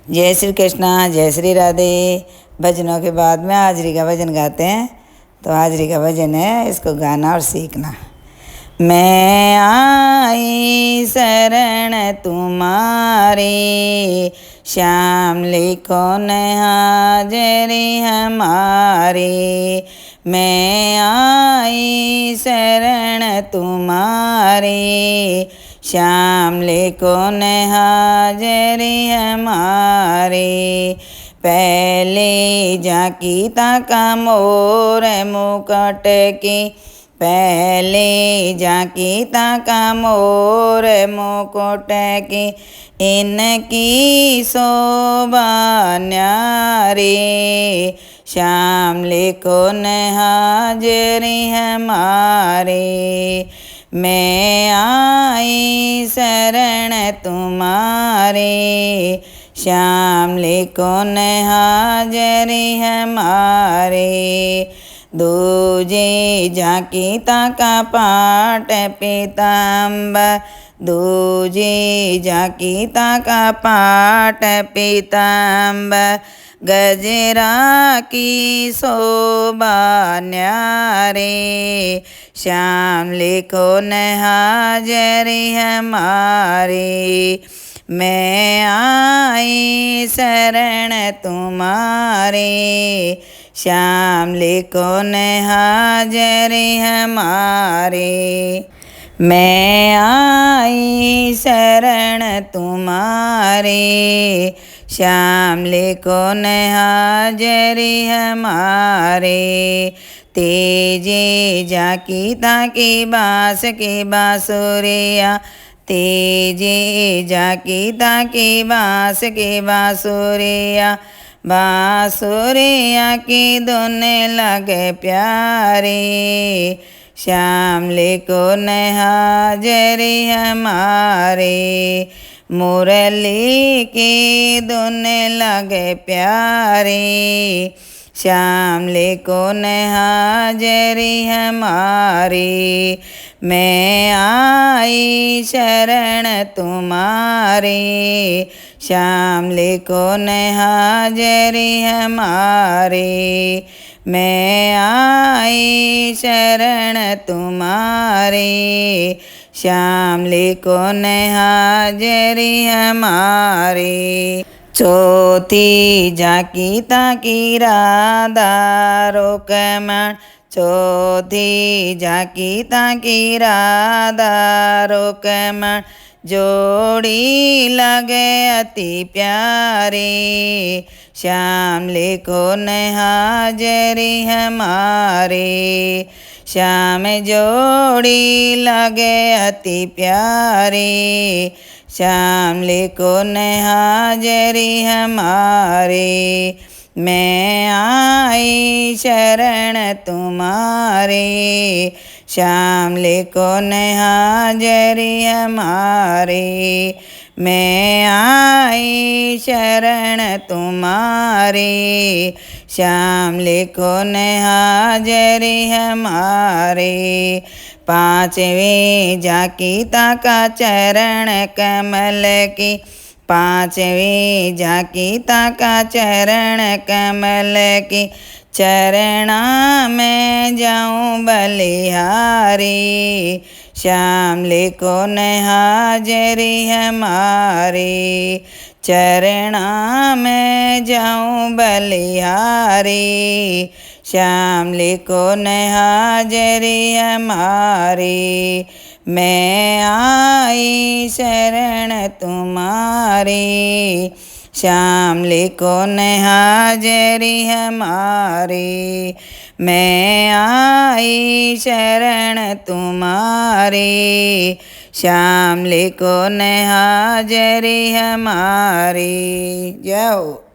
जय श्री कृष्णा, जय श्री राधे। भजनों के बाद में हाजरी का भजन गाते हैं। तो हाजरी का भजन है, इसको गाना और सीखना। मैं आई शरण तुम्हारी, श्याम लिखो न हाजरी हमारी। मैं आई शरण तुम्हारी, श्याम लिखो न हाजरी हमारी। पहले झांकी ताका मोर मुकुट की, पहले झांकी ताका मोर मुकुट की। इनकी शोभा न्यारी, श्याम लिखो न हाजरी हमारी। मैं आई शरण तुम्हारी, श्याम लिखो न हाजरी हमारी। दूजी झांकी ताका पाट पीताम्बर, दूजी झांकी ताका पाट पीताम्बर। गजरा की शोभा न्यारी, श्याम लिखो न हाजरी हमारी। मैं आई शरण तुम्हारी, श्याम लिखो न हाजरी हमारी। मैं आई शरण तुम्हारी, श्याम लिखो न हाजरी हमारी। तेजी झांकी ताकी बांस की बांसुरिया, तेजी झांकी ताकी बांस की बांसुरिया। बांसुरिया की धुन लगे प्यारी, श्याम लिखो न हाजरी हमारी। मुरली की धुन लगे प्यारी, श्याम लिखो न हाजरी हमारी। मैं आई शरण तुम्हारी, श्याम लिखो न हाजरी हमारी। मैं आई शरण तुम्हारी, श्याम लिखो न हाजरी हमारी। चौथी झांकी ताकी राधा रुक्मण, चौथी झांकी ताकी राधा रुक्मण। जोड़ी लगे अति प्यारी, श्याम लिखो न हाजरी हमारी। श्याम जोड़ी लगे अति प्यारी, श्याम लिखो न हाजरी हमारी। मैं आई शरण तुम्हारी, श्याम लिखो न हाजरी हमारी। मैं आई शरण तुम्हारी, श्याम लिखो न हाजरी हमारी। पांचवी झांकी ताका चरण कमल की, पांचवी झांकी ताका चरण कमल की। चरणा में जाऊं बलिहारी, श्याम लिखो न हाजरी हमारी। चरणा में जाऊं बलिहारी, श्याम लिखो न हाजरी हमारी। मैं आई शरण तुम्हारी, श्याम लिखो न हाजरी हमारी। मैं आई शरण तुम्हारी, श्याम लिखो न हाजरी हमारी। जय हो।